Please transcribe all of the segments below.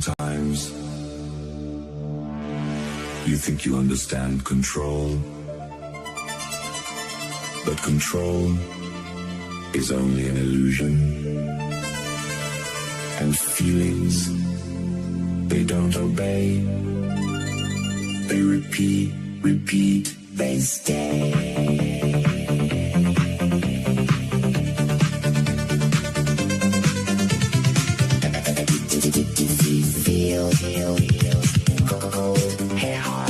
Sometimes you think you understand control, but control is only an illusion. And feelings, they don't obey. They repeat, they stay. Feel, cold, heart.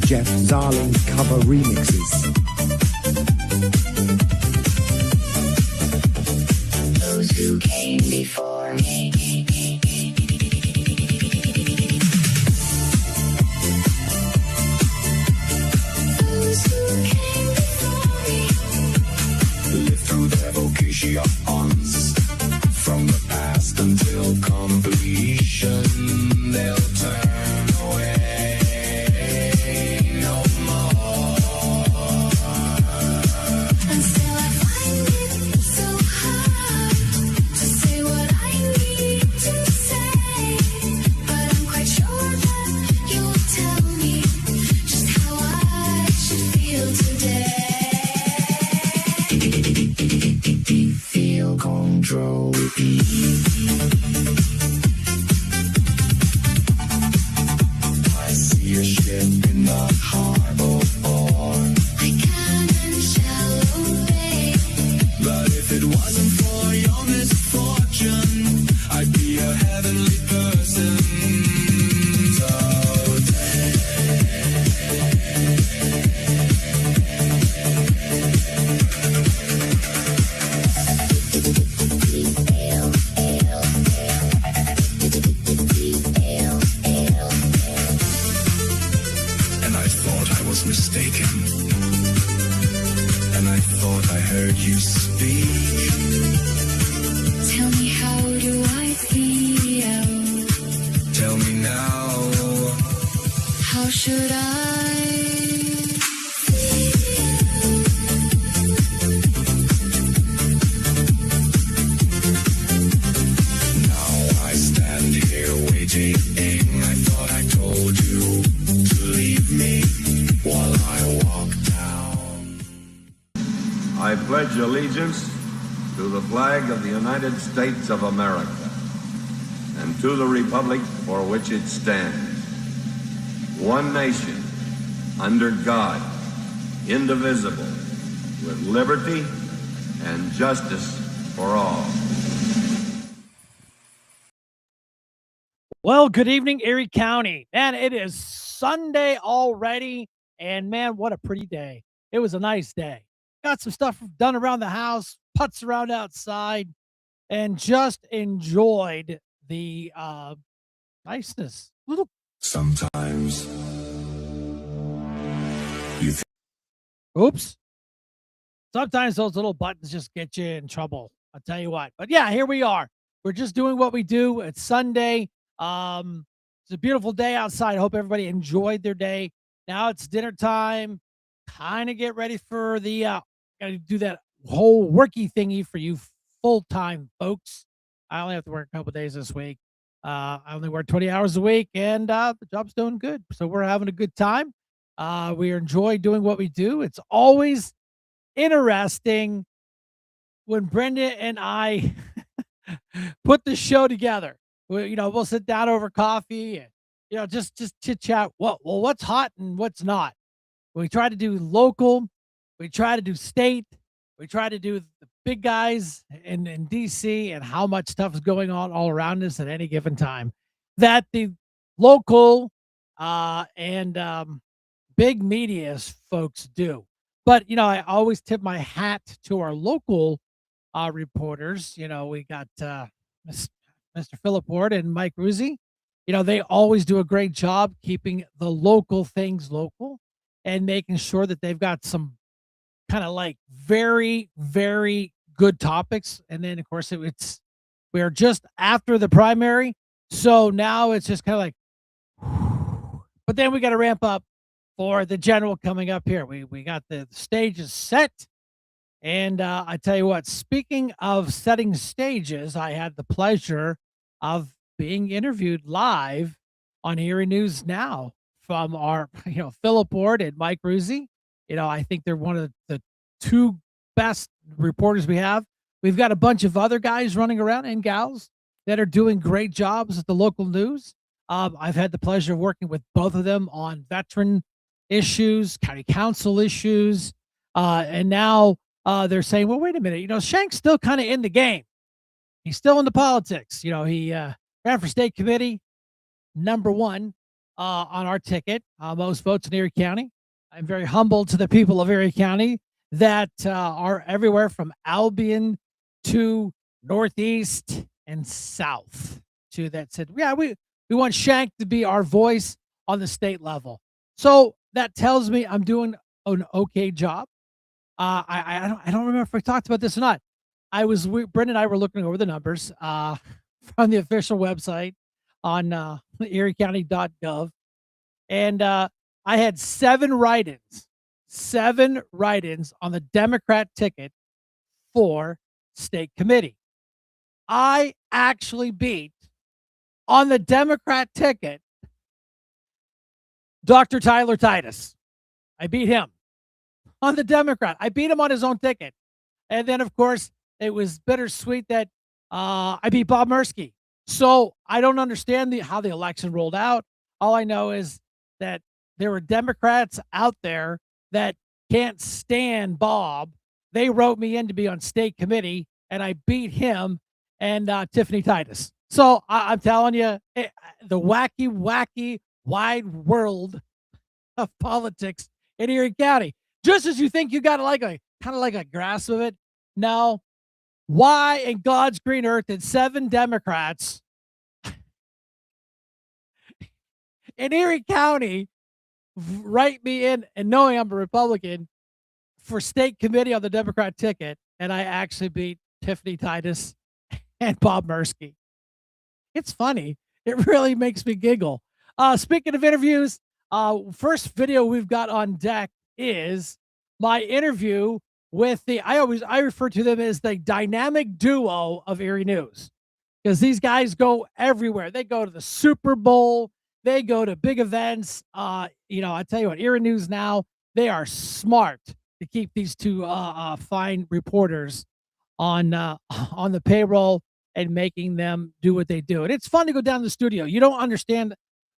Jeff Zarling cover remixes. Those who came before me. Those who came before me. Live through their vocations. From the past until completion, they'll turn away. Control, I see a ship in the harbor port. I can and shall obey. But if it wasn't for your misfortune, I'd be a heavenly person. Mistaken, and I thought I heard you speak. Tell me, how do I feel? Tell me now. How should I Now I stand here waiting. I thought I told you to leave me while I walk down. I pledge allegiance to the flag of the United States of America and to the republic for which it stands, one nation, under God, indivisible, with liberty and justice for all. Well, good evening, Erie County. Man, it is Sunday already, and man, what a pretty day. It was a nice day. Got some stuff done around the house, putts around outside, and just enjoyed the niceness. Sometimes you Oops. Sometimes those little buttons just get you in trouble. I'll tell you what. But yeah, here we are. We're just doing what we do. It's Sunday. It's a beautiful day outside. I hope everybody enjoyed their day. Now it's dinner time. Kind of get ready for the gotta do that whole worky thingy for you full-time folks. I only have to work a couple days this week. I only work 20 hours a week, and the job's doing good. So we're having a good time. We enjoy doing what we do. It's always interesting when Brenda and I put the show together. We'll sit down over coffee and just chit chat. Well, what's hot and what's not. We try to do local, we try to do state, we try to do the big guys in DC and how much stuff is going on all around us at any given time that the local and big media folks do. But, I always tip my hat to our local reporters. We got Mr. Philip Ward and Mike Ruzzi. They always do a great job keeping the local things local and making sure that they've got some kind of like very, very good topics. And then, of course, we're just after the primary. So now it's just kind of like, but then we got to ramp up for the general coming up here. We got the stages set. And I tell you what, speaking of setting stages, I had the pleasure of being interviewed live on Erie News Now from our, Philip Ward and Mike Ruzzi. I think they're one of the two best reporters we have. We've got a bunch of other guys running around and gals that are doing great jobs at the local news. I've had the pleasure of working with both of them on veteran issues, county council issues, and now they're saying, well, wait a minute, Shank's still kind of in the game. He's still into politics. He ran for state committee, #1 on our ticket, most votes in Erie County. I'm very humble to the people of Erie County that are everywhere from Albion to Northeast and South to that said, yeah, we want Shank to be our voice on the state level. So that tells me I'm doing an okay job. I don't remember if we talked about this or not. Brenda and I were looking over the numbers from the official website on eriecounty.gov. And I had 7 write-ins on the Democrat ticket for state committee. I actually beat on the Democrat ticket Dr. Tyler Titus. I beat him on the Democrat. I beat him on his own ticket. And then, of course, it was bittersweet that I beat Bob Mursky. So I don't understand how the election rolled out. All I know is that there were Democrats out there that can't stand Bob. They wrote me in to be on state committee, and I beat him and Tiffany Titus. So I'm telling you, the wacky, wide world of politics in Erie County. Just as you think you got kind of like a grasp of it. No. Why in God's green earth did 7 Democrats in Erie County write me in and knowing I'm a Republican for state committee on the Democrat ticket, and I actually beat Tiffany Titus and Bob Mursky? It's funny. It really makes me giggle. Speaking of interviews, first video we've got on deck is my interview with I refer to them as the dynamic duo of Erie News, because these guys go everywhere. They go to the Super Bowl. They go to big events. I tell you what, Erie News Now, they are smart to keep these two fine reporters on the payroll and making them do what they do. And it's fun to go down to the studio. You don't understand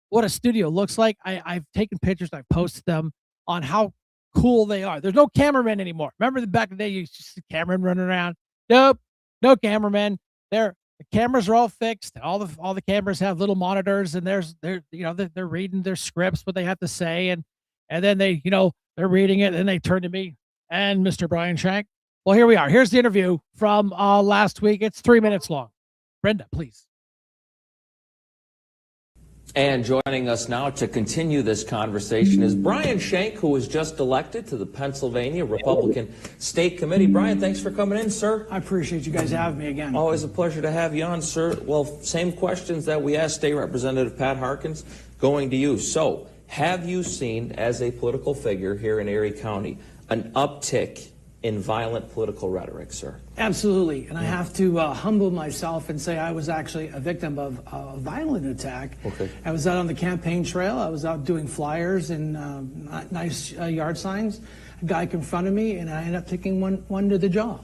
what a studio looks like. I've taken pictures. I've posted them on how cool they are. There's no cameramen anymore. Remember back in the day, you used to see cameramen running around? Nope, no cameramen. The cameras are all fixed. All the cameras have little monitors, and they're reading their scripts, what they have to say, and then they're reading it, and they turn to me and Mr. Brian Shank. Well, here we are. Here's the interview from last week. It's 3 minutes long. Brenda, please. And joining us now to continue this conversation is Brian Shank, who was just elected to the Pennsylvania Republican State Committee. Brian, thanks for coming in, sir. I appreciate you guys having me again. Always a pleasure to have you on, sir. Well, same questions that we asked State Representative Pat Harkins, going to you. So, have you seen, as a political figure here in Erie County, an uptick in violent political rhetoric, sir? Absolutely. And I have to humble myself and say I was actually a victim of a violent attack. Okay. I was out on the campaign trail. I was out doing flyers and nice yard signs. A guy confronted me, and I ended up taking one to the jaw.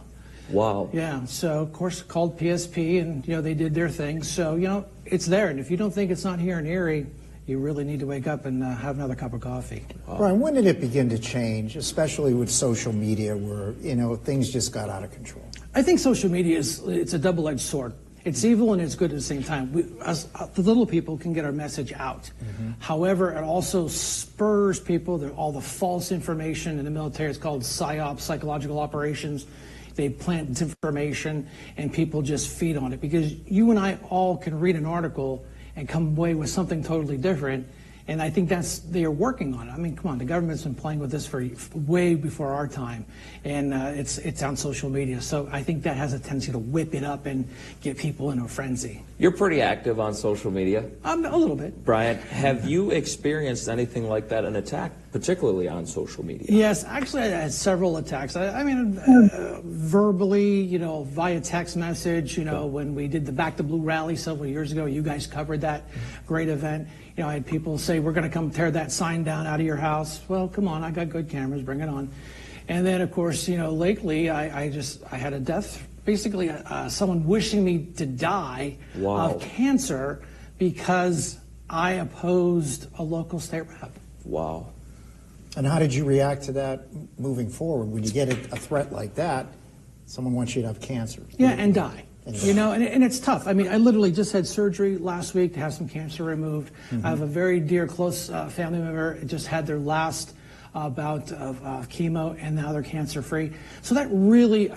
Wow. Yeah. So, of course, called PSP, and, they did their thing. So, it's there. And if you don't think it's not here in Erie, you really need to wake up and have another cup of coffee. Brian, when did it begin to change, especially with social media where, things just got out of control? I think social media it's a double-edged sword. It's evil and it's good at the same time. The little people can get our message out. However, it also spurs people, all the false information in the military. It's called PSYOP, psychological operations. They plant disinformation and people just feed on it, because you and I all can read an article and come away with something totally different. And I think they are working on it. I mean, come on, the government's been playing with this for way before our time, and it's on social media. So I think that has a tendency to whip it up and get people in a frenzy. You're pretty active on social media. A little bit. Brian, have you experienced anything like that, an attack, particularly on social media? Yes, actually, I had several attacks. I mean, verbally, via text message. When we did the Back to Blue rally several years ago, you guys covered that great event. I had people say, we're going to come tear that sign down out of your house. Well, come on, I got good cameras, bring it on. And then, of course, lately, I had a death, basically someone wishing me to die of cancer because I opposed a local state rep. Wow. And how did you react to that moving forward? When you get a threat like that, someone wants you to have cancer. Yeah, and die. And it's tough. I mean, I literally just had surgery last week to have some cancer removed. I have a very dear, close family member just had their last bout of chemo, and now they're cancer-free. So that really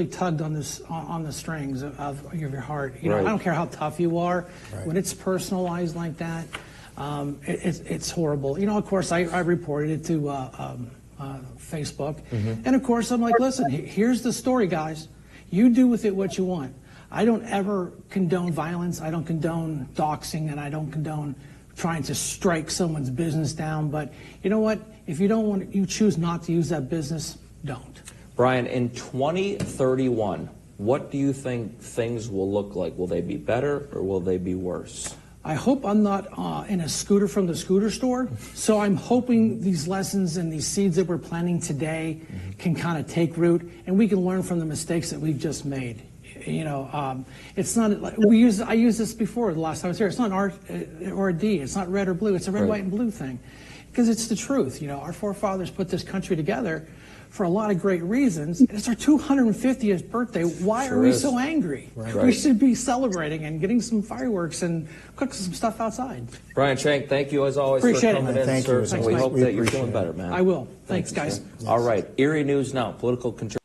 tugged on the strings of your heart. I don't care how tough you are. When it's personalized like that, it's horrible. Of course, I reported it to Facebook. And of course, I'm like, listen, here's the story, guys. You do with it what you want. I don't ever condone violence. I don't condone doxing, and I don't condone trying to strike someone's business down. But you know what? If you choose not to use that business, don't. Brian, in 2031, what do you think things will look like? Will they be better or will they be worse? I hope I'm not in a scooter from the scooter store. So I'm hoping these lessons and these seeds that we're planting today can kind of take root, and we can learn from the mistakes that we've just made. It's not I used this before the last time I was here. It's not R or a D. It's not red or blue. It's a red, white, and blue thing, because it's the truth. Our forefathers put this country together for a lot of great reasons. It's our 250th birthday. Why are we so angry? We should be celebrating and getting some fireworks and cooking some stuff outside. Brian Shank, thank you as always Appreciate for coming it. in, Thank sir. you. And we hope that you're feeling better, man. I will. Thanks, guys. All right, Erie News Now, political control.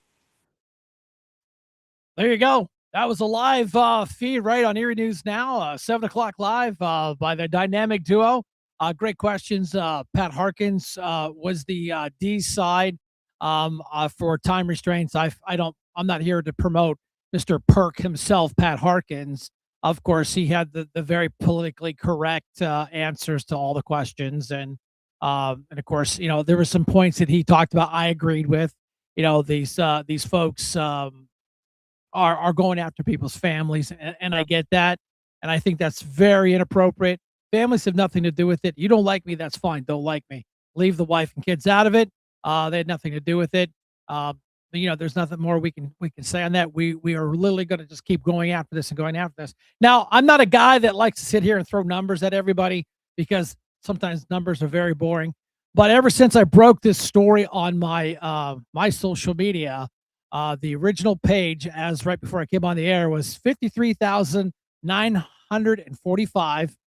There you go. That was a live feed right on Erie News Now, 7 o'clock live by the dynamic duo. Great questions. Pat Harkins was the D side for time restraints. I'm not here to promote Mr. Perk himself, Pat Harkins. Of course, he had the very politically correct answers to all the questions. And of course, there were some points that he talked about I agreed with. These folks are going after people's families, and I get that, and I think that's very inappropriate. Families have nothing to do with it. You don't like me, that's fine. Don't like me. Leave the wife and kids out of it. They had nothing to do with it. There's nothing more we can say on that. We are literally going to just keep going after this and going after this. Now, I'm not a guy that likes to sit here and throw numbers at everybody, because sometimes numbers are very boring. But ever since I broke this story on my my social media, the original page, as right before I came on the air, was 53,945.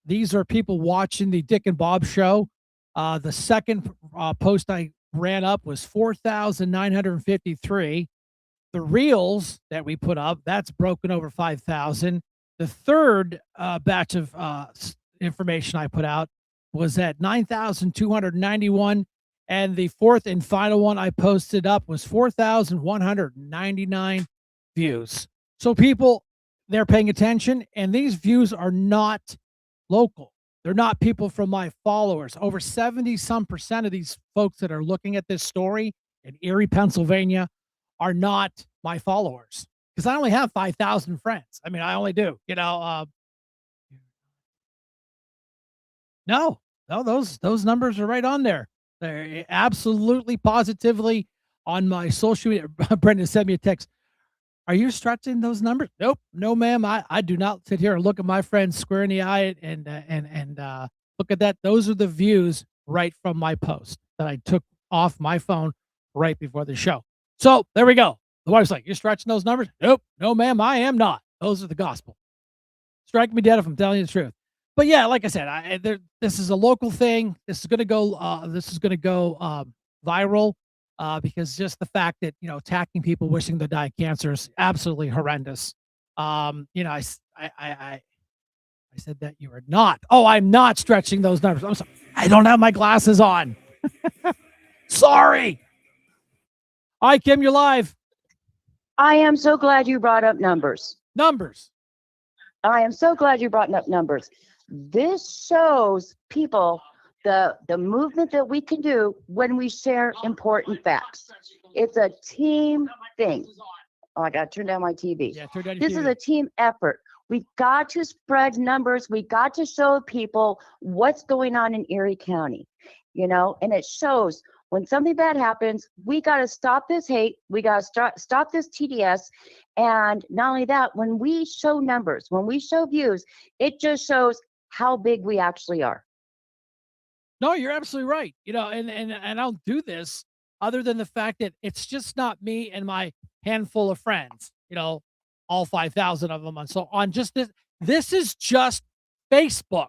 These are people watching the Dick and Bob show. The second post I ran up was 4,953. The reels that we put up, that's broken over 5,000. The third batch of information I put out was at 9,291. And the fourth and final one I posted up was 4,199 views. So people, they're paying attention, and these views are not local. They're not people from my followers. Over 70% of these folks that are looking at this story in Erie, Pennsylvania, are not my followers, because I only have 5,000 friends. I mean, I only do, no, those numbers are right on there. They're absolutely, positively on my social media. Brendan sent me a text. Are you stretching those numbers? Nope. No, ma'am. I do not sit here and look at my friends square in the eye and look at that. Those are the views right from my post that I took off my phone right before the show. So there we go. The wife's like, "You're stretching those numbers?" Nope. No, ma'am. I am not. Those are the gospel. Strike me dead if I'm telling you the truth. But yeah, like I said, this is a local thing. This is gonna go. This is gonna go viral because just the fact that attacking people wishing to die of cancer is absolutely horrendous. I said that you are not. Oh, I'm not stretching those numbers. I'm sorry. I don't have my glasses on. Sorry. Hi, Kim, you're live. I am so glad you brought up numbers. Numbers. I am so glad you brought up numbers. This shows people the movement that we can do when we share important facts. It's a team thing. Oh, I got to turn down my TV. Yeah, turn down your This is TV. a team effort. We got to spread numbers. We got to show people what's going on in Erie County, and it shows when something bad happens, we got to stop this hate. We got to stop this TDS. And not only that, when we show numbers, when we show views, it just shows how big we actually are. No, you're absolutely right. And I don't do this other than the fact that it's just not me and my handful of friends, all 5,000 of them. And so on just this is just Facebook.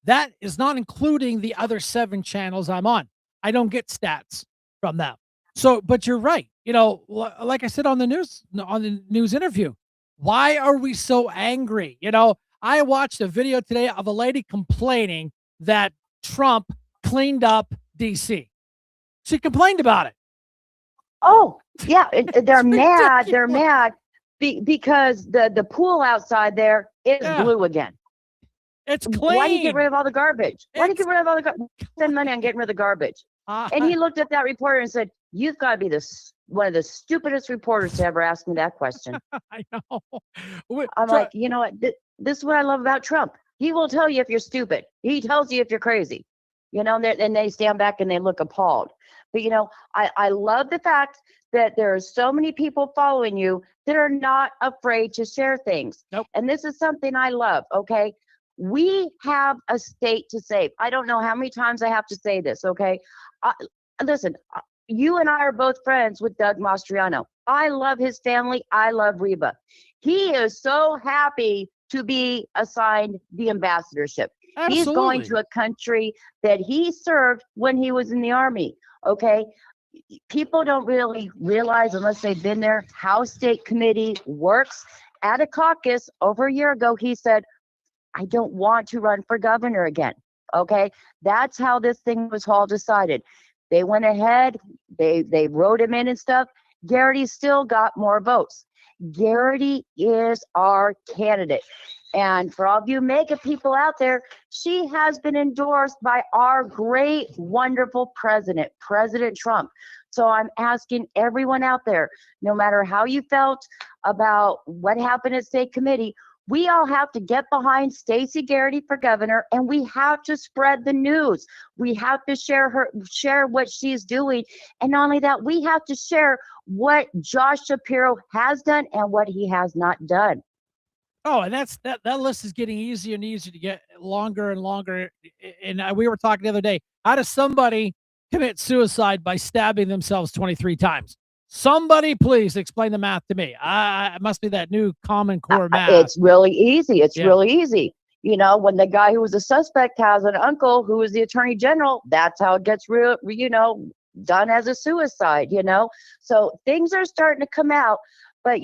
That is not including the other 7 channels I'm on. I don't get stats from them. So, but you're right. Like I said on the news interview, why are we so angry? I watched a video today of a lady complaining that Trump cleaned up DC. She complained about it. Oh, yeah, they're mad. ridiculous. They're mad because the pool outside there is Yeah. blue again. It's clean. Why do you get rid of all the garbage? Why do you It's- get rid of all the garbage? Spend money on getting rid of the garbage. And he looked at that reporter and said, "You've got to be one of the stupidest reporters to ever ask me that question." I know. I'm like, you know what? This is what I love about Trump. He will tell you if you're stupid. He tells you if you're crazy. And they stand back and they look appalled. But I love the fact that there are so many people following you that are not afraid to share things. Nope. And this is something I love. Okay. We have a state to save. I don't know how many times I have to say this. Okay. Listen, you and I are both friends with Doug Mastriano. I love his family. I love Reba. He is so happy to be assigned the ambassadorship. He's going to a country that he served when he was in the Army. Okay. People don't really realize, unless they've been there, how state committee works. At a caucus over a year ago, he said, "I don't want to run for governor again." Okay. That's how this thing was all decided. They went ahead, they wrote him in and stuff. Garrity still got more votes. Garrity is our candidate. And for all of you mega people out there, she has been endorsed by our great, wonderful president, President Trump. So I'm asking everyone out there, no matter how you felt about what happened at state committee, we all have to get behind Stacey Garrity for governor, and we have to spread the news. We have to share what she's doing. And not only that, we have to share what Josh Shapiro has done and what he has not done. Oh, and that list is getting easier and easier to get, longer and longer. And we were talking the other day. How does somebody commit suicide by stabbing themselves 23 times? Somebody please explain the math to me. It must be that new Common Core math. It's really easy. It's Yeah. really easy. When the guy who was a suspect has an uncle who is the attorney general, that's how it gets done as a suicide, So things are starting to come out, but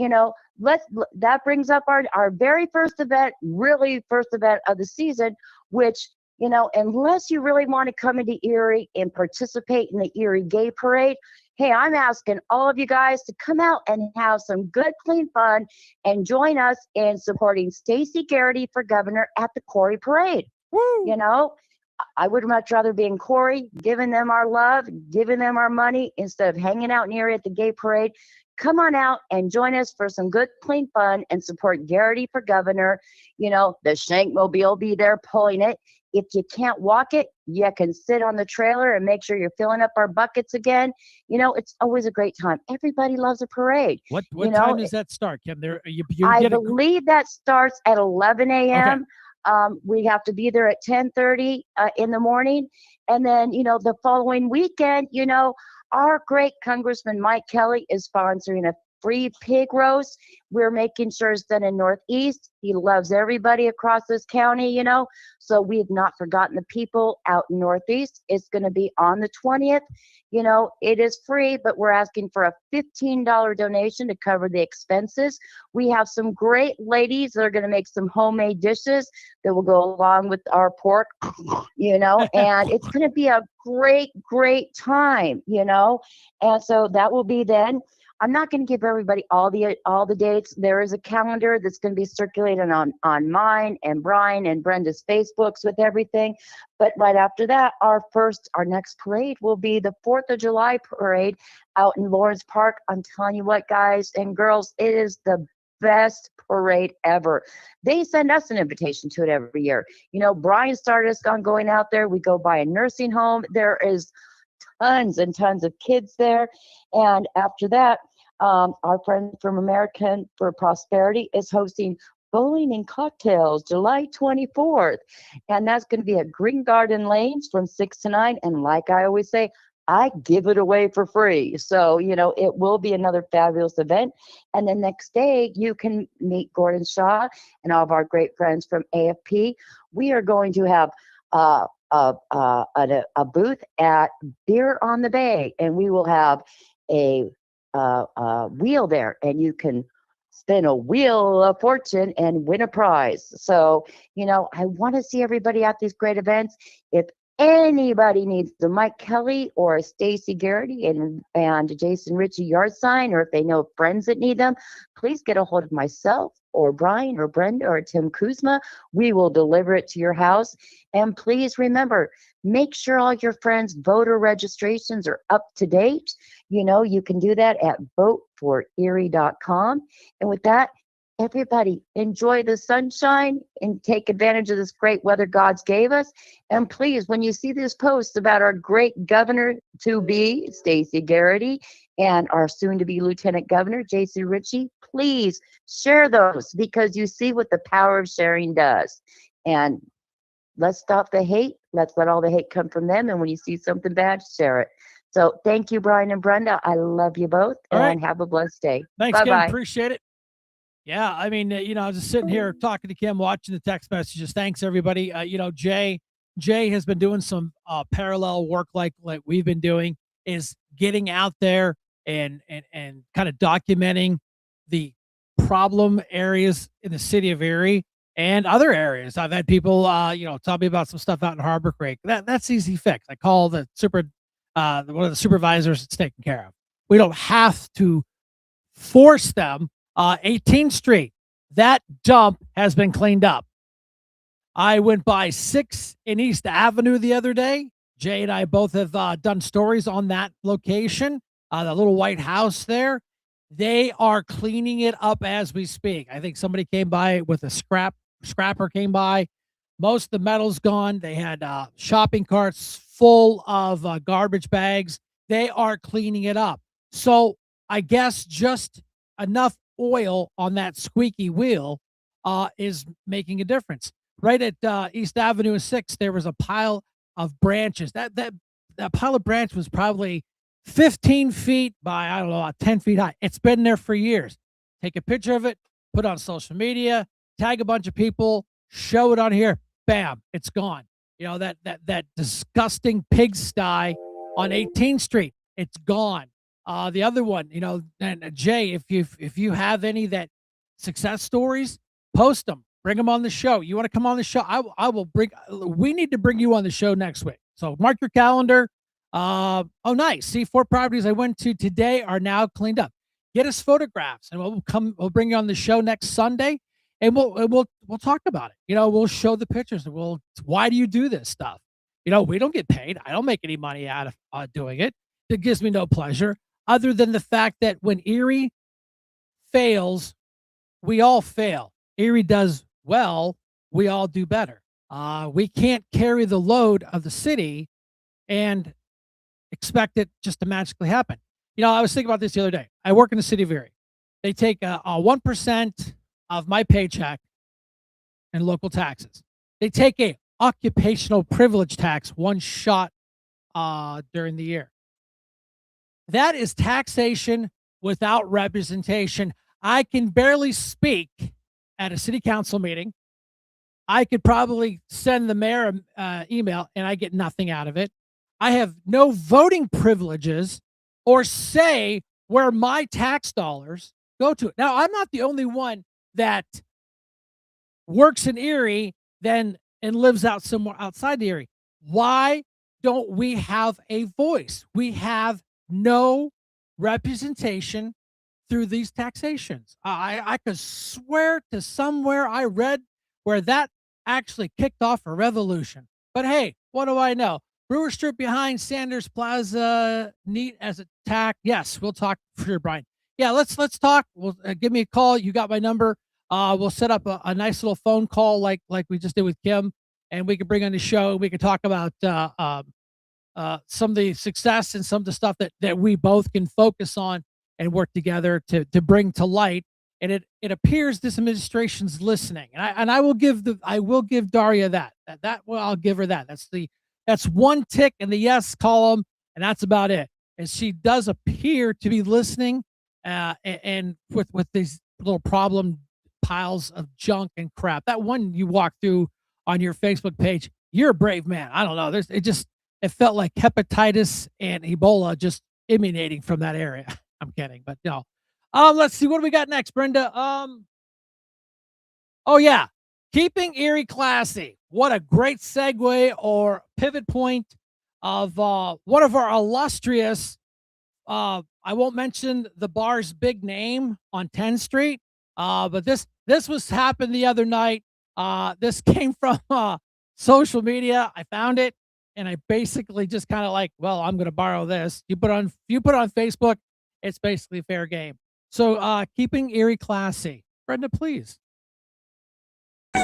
that brings up our very first event, really first event of the season, which, unless you really want to come into Erie and participate in the Erie Gay Parade, hey, I'm asking all of you guys to come out and have some good, clean fun and join us in supporting Stacey Garrity for governor at the Corey Parade. Woo! I would much rather be in Corey, giving them our love, giving them our money instead of hanging out in Erie at the Gay Parade. Come on out and join us for some good, clean fun and support Garrity for governor. The Shank Mobile will be there pulling it. If you can't walk it, You can sit on the trailer and make sure you're filling up our buckets again. It's always a great time. Everybody loves a parade. What You time know, does that start, Kim? There you I get it. believe that starts at 11 Okay. a.m. We have to be there at 10:30 in the morning. And then, the following weekend, our great Congressman Mike Kelly is sponsoring a free pig roast. We're making sure it's done in Northeast. He loves everybody across this county. So we have not forgotten the people out in Northeast. It's going to be on the 20th. It is free, but we're asking for a $15 donation to cover the expenses. We have some great ladies that are going to make some homemade dishes that will go along with our pork, and it's going to be a great, great time. And so that will be then. I'm not going to give everybody all the dates. There is a calendar that's going to be circulated on mine and Brian and Brenda's Facebooks with everything. But right after that, our next parade will be the 4th of July parade out in Lawrence Park. I'm telling you what, guys and girls, it is the best parade ever. They send us an invitation to it every year. Brian started us on going out there. We go by a nursing home. There is tons and tons of kids there. And after that, our friend from American for Prosperity is hosting Bowling and Cocktails July 24th. And that's going to be at Green Garden Lanes from 6 to 9. And like I always say, I give it away for free. So, it will be another fabulous event. And the next day, you can meet Gordon Shaw and all of our great friends from AFP. We are going to have a booth at Beer on the Bay, and we will have a wheel there, and you can spin a wheel of fortune and win a prize. So, I want to see everybody at these great events. If anybody needs a Mike Kelly or a Stacy Garrity and Jason Ritchie yard sign, or if they know friends that need them, please get a hold of myself or Brian or Brenda or Tim Kuzma. We will deliver it to your house. And please remember, make sure all your friends' voter registrations are up to date. You can do that at voteforerie.com. And with that, everybody, enjoy the sunshine and take advantage of this great weather God's gave us. And please, when you see this post about our great governor to be, Stacy Garrity, and our soon to be Lieutenant Governor, Jason Ritchie, please share those, because you see what the power of sharing does. And let's stop the hate. Let's let all the hate come from them. And when you see something bad, share it. So thank you, Brian and Brenda. I love you both, All and right. have a blessed day. Thanks, Kim. Bye-bye. Appreciate it. Yeah, I mean, I was just sitting here talking to Kim, watching the text messages. Thanks, everybody. Jay has been doing some parallel work like we've been doing, is getting out there and kind of documenting the problem areas in the city of Erie and other areas. I've had people, tell me about some stuff out in Harbor Creek. That's easy fix. I call the one of the supervisors. It's taken care of. We don't have to force them. 18th Street, that dump has been cleaned up. I went by 6 in East Avenue the other day. Jay and I both have done stories on that location, the little white house there. They are cleaning it up as we speak. I think somebody came by with a scrapper came by. Most of the metal's gone. They had shopping carts full of garbage bags. They are cleaning it up. So I guess just enough oil on that squeaky wheel is making a difference. Right at East Avenue and 6, there was a pile of branches. That pile of branch was probably 15 feet by, I don't know, 10 feet high. It's been there for years. Take a picture of it, put it on social media, tag a bunch of people, show it on here. Bam, it's gone. That disgusting pigsty on 18th Street, it's gone. The other one, and Jay, if you have any that success stories, post them, bring them on the show. You want to come on the show? I will bring. We need to bring you on the show next week. So mark your calendar. Oh, nice. See, 4 properties I went to today are now cleaned up. Get us photographs, and we'll bring you on the show next Sunday, and we'll talk about it. We'll show the pictures. And why do you do this stuff? We don't get paid. I don't make any money out of doing it. It gives me no pleasure, other than the fact that when Erie fails, we all fail. Erie does well, we all do better. We can't carry the load of the city and expect it just to magically happen. I was thinking about this the other day. I work in the city of Erie. They take a 1% of my paycheck in local taxes. They take a occupational privilege tax one shot during the year. That is taxation without representation. I can barely speak at a city council meeting. I could probably send the mayor an email and I get nothing out of it. I have no voting privileges or say where my tax dollars go to. Now, I'm not the only one that works in Erie and lives out somewhere outside the Erie. Why don't we have a voice? We have no representation through these taxations. I could swear to somewhere I read where that actually kicked off a revolution. But hey, what do I know? Brewer Street behind Sanders Plaza, neat as a tack. Yes, we'll talk for sure, Brian. Yeah, let's talk. Well, give me a call. You got my number. We'll set up a nice little phone call like we just did with Kim, and we can bring on the show. We can talk about some of the success and some of the stuff that we both can focus on and work together to bring to light. And it appears this administration's listening, and I will give Daria that I'll give her that. That's one tick in the yes column, and that's about it. And she does appear to be listening, and with these little problem piles of junk and crap. That one you walk through on your Facebook page, you're a brave man. I don't know. It felt like hepatitis and Ebola just emanating from that area. I'm kidding, but no. Let's see, what do we got next, Brenda? Oh yeah, keeping Erie classy. What a great segue or pivot point of one of our illustrious. I won't mention the bar's big name on 10th Street, but this was happened the other night. This came from social media. I found it, and I basically just kind of like, well, I'm going to borrow this. You put on Facebook, it's basically fair game. So keeping Erie classy. Brenda, please. Move!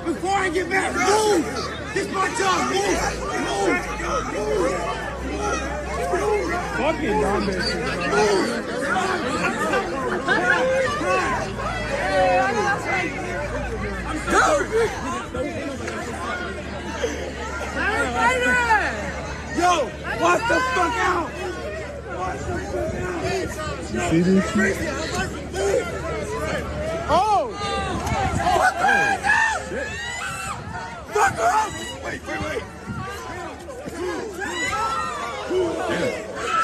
Before I get back, move! This is my job, move! Fucking Yo, watch the fuck out! You see this shit? Oh! Shit. Fuck her up! Wait.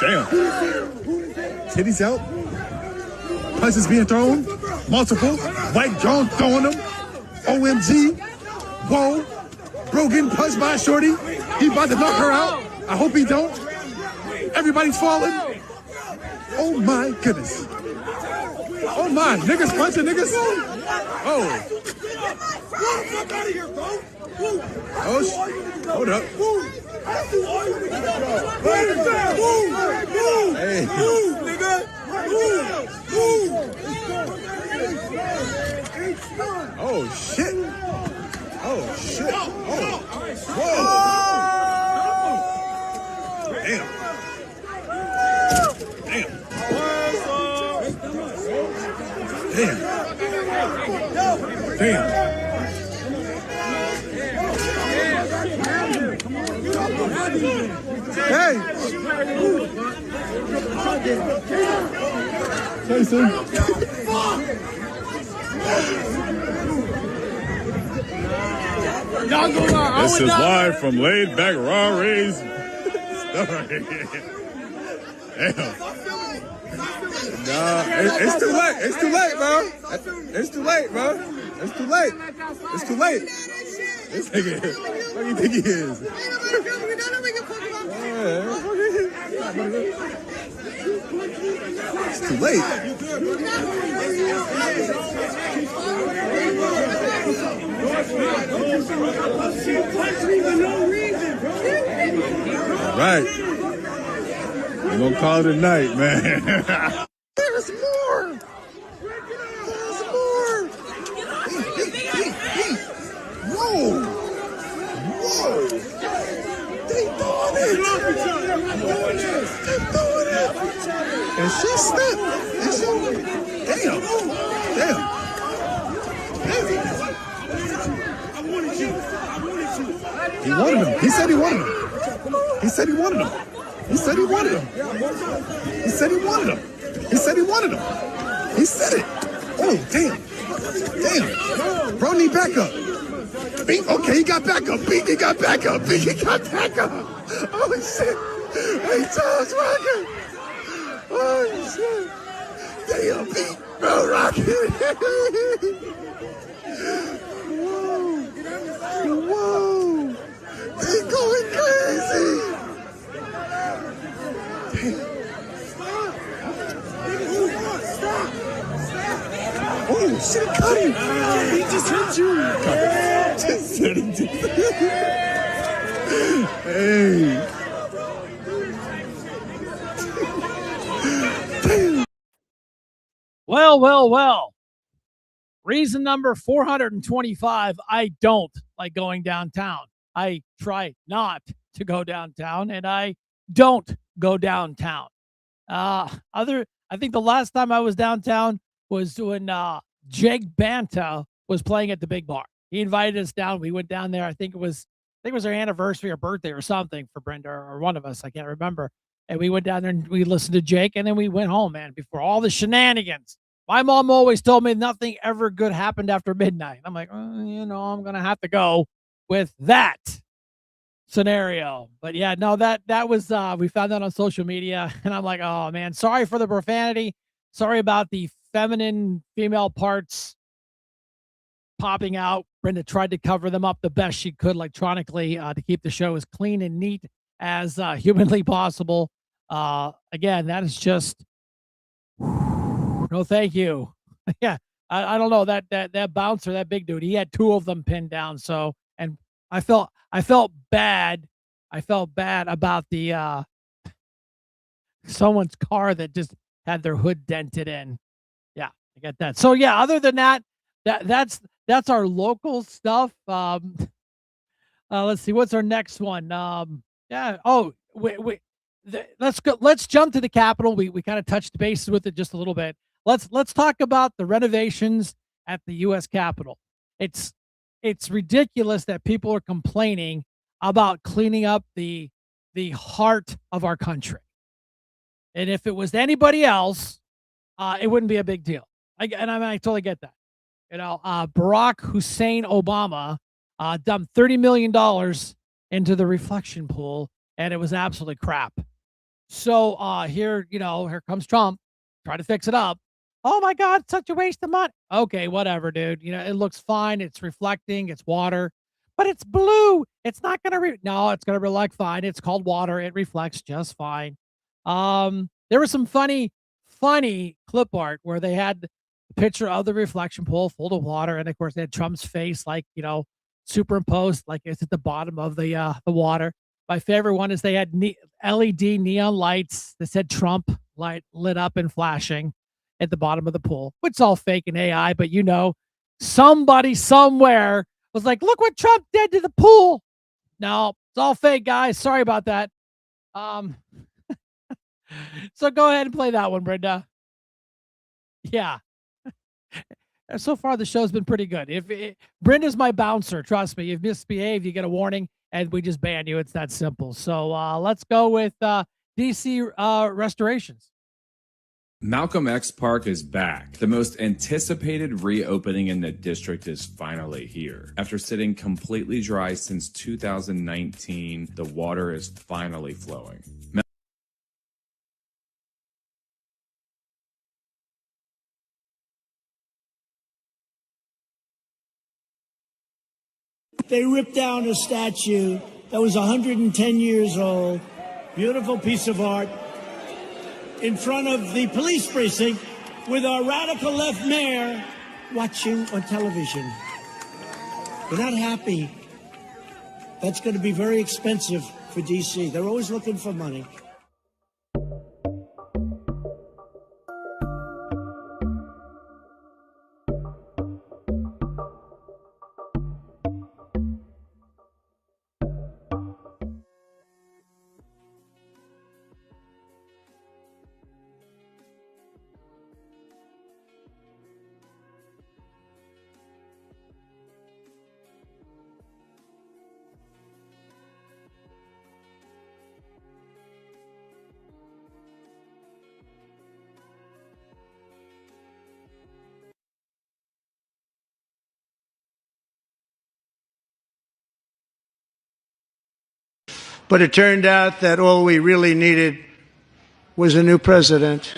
Damn. Titties out. Punches being thrown. Multiple. White John throwing them. OMG. Whoa. Bro getting punched by a shorty. He about to knock her out. I hope he don't. Everybody's falling. Oh my goodness. Oh my. Niggas punching niggas. Oh. Oh, hold up. Hey. Oh shit. Oh shit. Oh. Whoa. Damn. Damn. Hey! Jason. This is live from Laid Back Raw Ray's story. Damn. Nah, it's too late. It's too late, bro. It's too late, bro. It's too late. It's too late. This nigga, what do you think he is? It's too late. All right. We're going to call it a night, man. There's more. There's more. Hey. Whoa. Whoa. They doing it. They doing it. And she slipped. And she, damn. He wanted him. He said he wanted him. He said he wanted him. He said he wanted him. He said he wanted him. He said he wanted him. He said it. Oh, damn. Damn. Bro, need backup. Bing. Okay, he got backup. Bing, he got backup. Bing, he got backup. Oh, shit. Hey, Charles Rocket. Oh, shit. Damn, Bing. Bro, Rocket. Whoa. They going crazy. Oh, shit, cut him. He just hit you. Just hit him. Hey. Well. Reason number 425, I don't like going downtown. I try not to go downtown, and I don't go downtown. I think the last time I was downtown was when Jake Banta was playing at the Big Bar. He invited us down. We went down there. I think it was our anniversary or birthday or something for Brenda or one of us. I can't remember. And we went down there and we listened to Jake, and then we went home, man, before all the shenanigans. My mom always told me nothing ever good happened after midnight. I'm like, I'm going to have to go with that scenario. But yeah, no, that was, we found that on social media, and I'm like, oh man, sorry for the profanity. Sorry about the female parts popping out. Brenda tried to cover them up the best she could electronically to keep the show as clean and neat as humanly possible. Again, that is just, no, thank you. Yeah, I don't know that bouncer, that big dude. He had two of them pinned down. So, and I felt bad. I felt bad about the someone's car that just had their hood dented in. Yeah, I get that. So yeah, other than that, that's our local stuff. Let's see, what's our next one? Yeah. Oh, wait. Let's jump to the Capitol. We kind of touched bases with it just a little bit. Let's talk about the renovations at the U.S. Capitol. It's ridiculous that people are complaining about cleaning up the heart of our country. And if it was anybody else, it wouldn't be a big deal. I totally get that. Barack Hussein Obama dumped $30 million into the reflection pool, and it was absolutely crap. So here comes Trump, try to fix it up. Oh my God, such a waste of money. Okay, whatever, dude. It looks fine. It's reflecting. It's water, but it's blue. It's not gonna no, it's gonna reflect fine. It's called water. It reflects just fine. There was some funny clip art where they had a picture of the reflection pool full of water, and of course they had Trump's face superimposed, like it's at the bottom of the water. My favorite one is they had LED neon lights that said Trump light lit up and flashing at the bottom of the pool, which is all fake and AI, but somebody somewhere was like, look what Trump did to the pool. No, it's all fake, guys. Sorry about that. So go ahead and play that one, Brenda. Yeah. So far, the show's been pretty good. Brenda's my bouncer, trust me. If you misbehave, you get a warning, and we just ban you. It's that simple. So let's go with DC restorations. Malcolm X Park is back. The most anticipated reopening in the district is finally here. After sitting completely dry since 2019, the water is finally flowing. They ripped down a statue that was 110 years old, beautiful piece of art, in front of the police precinct with our radical left mayor watching on television. We're not happy. That's going to be very expensive for D.C. They're always looking for money. But it turned out that all we really needed was a new president.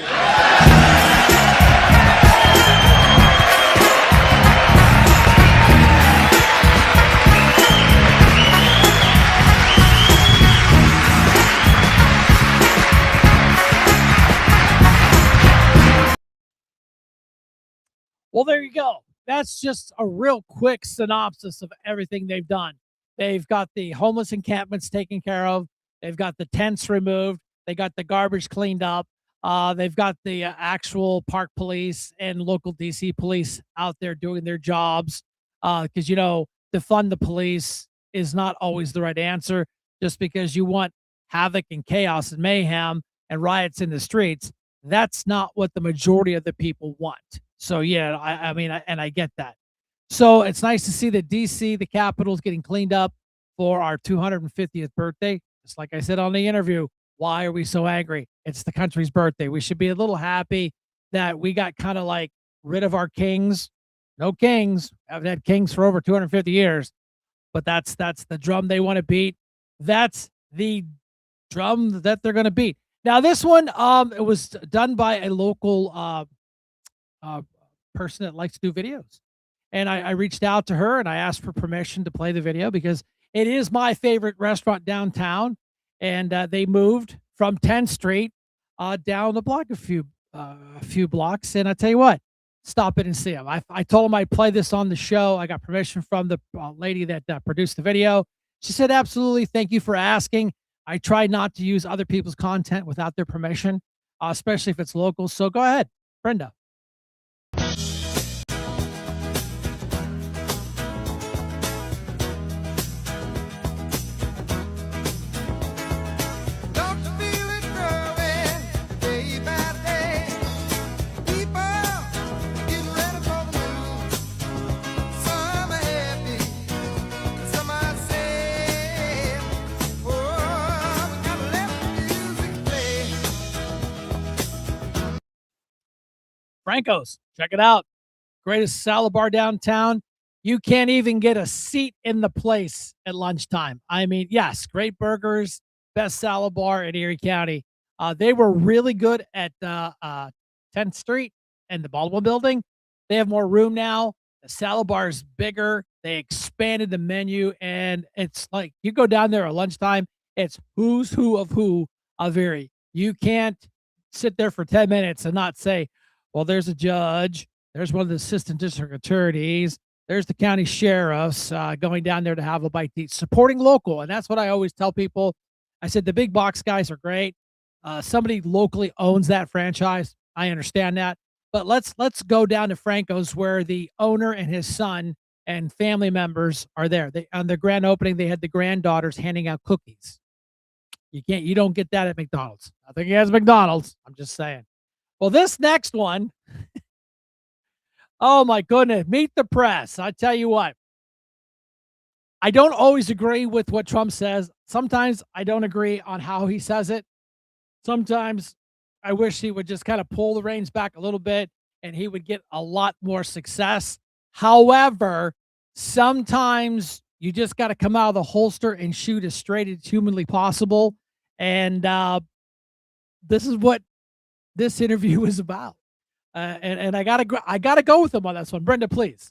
Well, there you go. That's just a real quick synopsis of everything they've done. They've got the homeless encampments taken care of. They've got the tents removed. They got the garbage cleaned up. They've got the actual park police and local DC police out there doing their jobs. Because, defund the police is not always the right answer. Just because you want havoc and chaos and mayhem and riots in the streets, that's not what the majority of the people want. So, yeah, I get that. So it's nice to see that DC, the capital, is getting cleaned up for our 250th birthday. Just like I said on the interview, why are we so angry? It's the country's birthday. We should be a little happy that we got kind of like rid of our kings. No kings. Haven't had kings for over 250 years. But that's the drum they want to beat. That's the drum that they're going to beat. Now, this one, it was done by a local person that likes to do videos. And I reached out to her and I asked for permission to play the video because it is my favorite restaurant downtown. And they moved from 10th Street down the block a few blocks. And I tell you what, stop it and see them. I told them I'd play this on the show. I got permission from the lady that produced the video. She said, absolutely. Thank you for asking. I try not to use other people's content without their permission, especially if it's local. So go ahead, Brenda. Franco's, check it out. Greatest salad bar downtown. You can't even get a seat in the place at lunchtime. I mean, yes, great burgers, best salad bar in Erie County. They were really good at 10th Street and the Baldwin Building. They have more room now. The salad bar is bigger. They expanded the menu, and it's like you go down there at lunchtime, it's who's who of Erie. You can't sit there for 10 minutes and not say, well, there's a judge. There's one of the assistant district attorneys. There's the county sheriffs going down there to have a bite to eat, supporting local. And that's what I always tell people. I said, the big box guys are great. Somebody locally owns that franchise. I understand that. But let's go down to Franco's where the owner and his son and family members are there. On the grand opening, they had the granddaughters handing out cookies. You don't get that at McDonald's. I think he has McDonald's. I'm just saying. Well, this next one, oh my goodness, meet the press. I tell you what, I don't always agree with what Trump says. Sometimes I don't agree on how he says it. Sometimes I wish he would just kind of pull the reins back a little bit and he would get a lot more success. However, sometimes you just got to come out of the holster and shoot as straight as humanly possible. And this is what this interview is about. And I gotta go with him on this one. Brenda, please.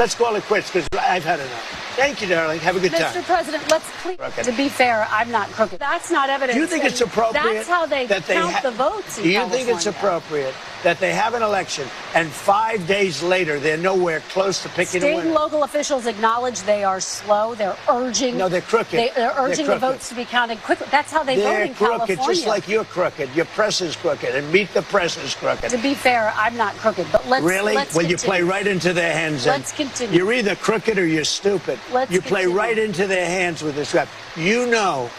Let's call it quits because I've had enough. Thank you, darling. Have a good time. Mr. President, let's please. To be fair, I'm not crooked. That's not evidence. Do you think it's appropriate? That's how they that count the votes in Do you think it's California. appropriate that they have an election and 5 days later they're nowhere close to picking State a and winner? local officials acknowledge they are slow. They're urging. No, they're crooked. They're urging They're the crooked. votes to be counted quickly. That's how they vote They're in crooked, California. just like you're crooked. Your press is crooked, and Meet the Press is crooked. To be fair, I'm not crooked, but let's Really? Let's Well, you continue. play right into their hands. then. Let's continue. You're either crooked or you're stupid. Let's you play continue. right into their hands with this crap. You know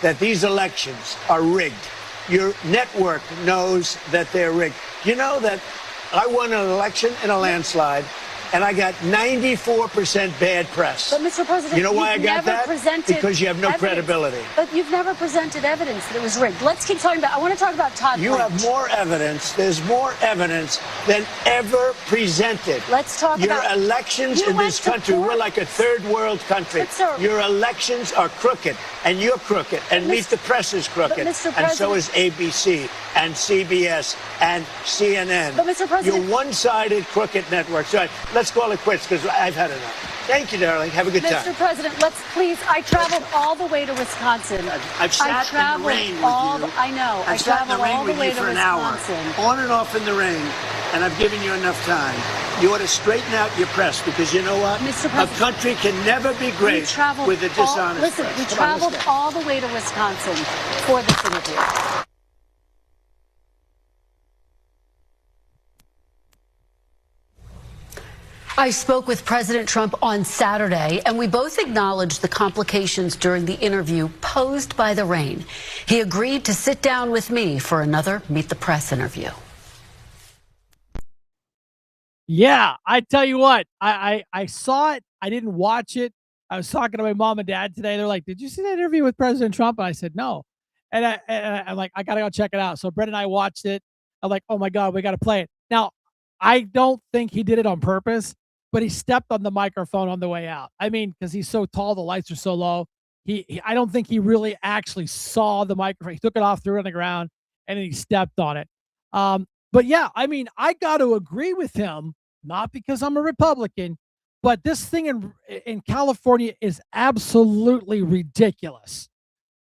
that these elections are rigged. Your network knows that they're rigged. You know that I won an election in a landslide, and I got 94% bad press. But Mr. President, you know why I you've got never that? presented Because you have no evidence. credibility. But you've never presented evidence that it was rigged. Let's keep talking about. I want to talk about Todd. You Blanche. have more evidence. There's more evidence than ever presented. Let's talk Your about. elections You in went this to country, court. we're like a third world country. But, sir- Your elections are crooked, and you're crooked, and Meet the Press is crooked, Mr. and so President- is ABC, and CBS, and CNN. But, Mr. President- You're one-sided crooked networks. All right, let's call it quits because I've had enough. Thank you, darling. Have a good Mr. time. President, let's please. I traveled all the way to Wisconsin. I've sat I in traveled the rain with all. you. I know. I I've sat in the traveled rain all the with way you to for an hour, Wisconsin. on and off in the rain, and I've given you enough time. You ought to straighten out your press because you know what? Mr. A President, country can never be We great traveled with a dishonest Listen, press. we Come on, let's traveled go. all the way to Wisconsin for this interview. I spoke with President Trump on Saturday, and we both acknowledged the complications during the interview posed by the rain. He agreed to sit down with me for another Meet the Press interview. Yeah, I tell you what, I saw it. I didn't watch it. I was talking to my mom and dad today. They're like, "Did you see that interview with President Trump?" And I said, "No." And I'm like, "I gotta go check it out." So Brett and I watched it. I'm like, "Oh my god, we got to play it." Now, I don't think he did it on purpose, but he stepped on the microphone on the way out. I mean, because he's so tall, the lights are so low. I don't think he really actually saw the microphone. He took it off, threw it on the ground, and then he stepped on it. But yeah, I mean, I got to agree with him, not because I'm a Republican, but this thing in California is absolutely ridiculous.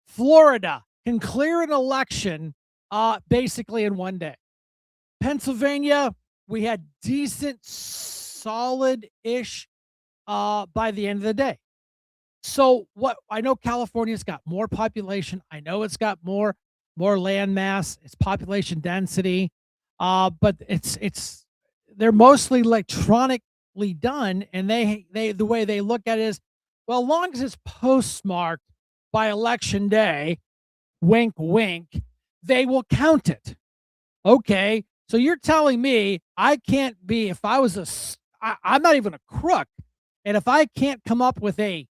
Florida can clear an election basically in one day. Pennsylvania, we had decent, solid-ish by the end of the day. So what I know, California's got more population. I know it's got more land mass. It's population density, but they're mostly electronically done, and they the way they look at it is, well, as long as it's postmarked by election day, wink, wink, they will count it. Okay, so you're telling me I can't be, if I was I'm not even a crook, and if I can't come up with I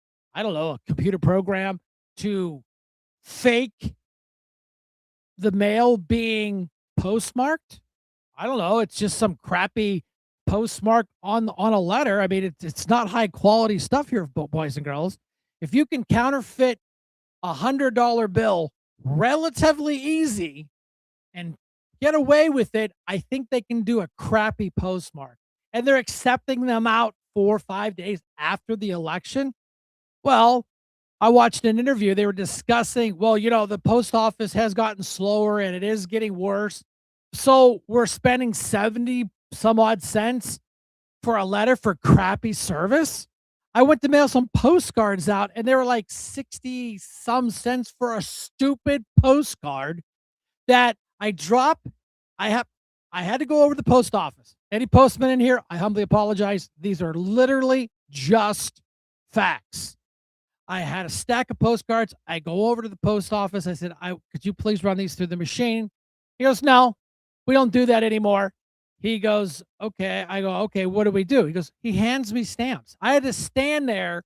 don't know, a computer program to fake the mail being postmarked, I don't know, it's just some crappy postmark on a letter. I mean, it's not high quality stuff here, boys and girls. If you can counterfeit $100 bill relatively easy and get away with it, I think they can do a crappy postmark. And they're accepting them out 4 or 5 days after the election. Well, I watched an interview. They were discussing, well, the post office has gotten slower and it is getting worse. So we're spending 70 some odd cents for a letter for crappy service. I went to mail some postcards out and they were like 60 some cents for a stupid postcard that I dropped. I had to go over to the post office. Any postman in here, I humbly apologize. These are literally just facts. I had a stack of postcards. I go over to the post office. I said, could you please run these through the machine? He goes, no, we don't do that anymore. He goes, okay. I go, okay, what do we do? He goes, he hands me stamps. I had to stand there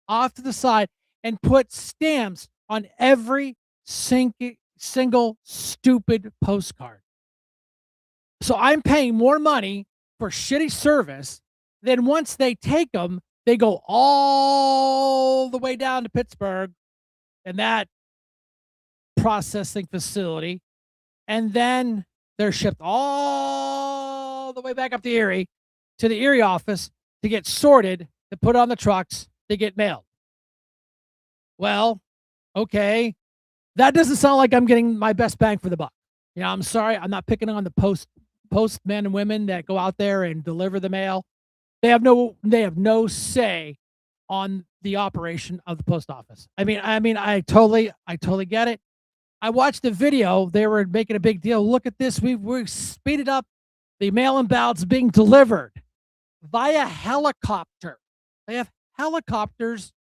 off to the side and put stamps on every single stupid postcard. So I'm paying more money for shitty service. Then once they take them, they go all the way down to Pittsburgh and that processing facility. And then they're shipped all the way back up to Erie, to the Erie office to get sorted, to put on the trucks, they get mailed. Well, okay. That doesn't sound like I'm getting my best bang for the buck. You know, I'm sorry. I'm not picking on the postmen and women that go out there and deliver the mail. They have no say on the operation of the post office. I totally get it. I watched the video. They were making a big deal. Look at this. We've speeded up the mail-in ballots being delivered via helicopter. They have helicopters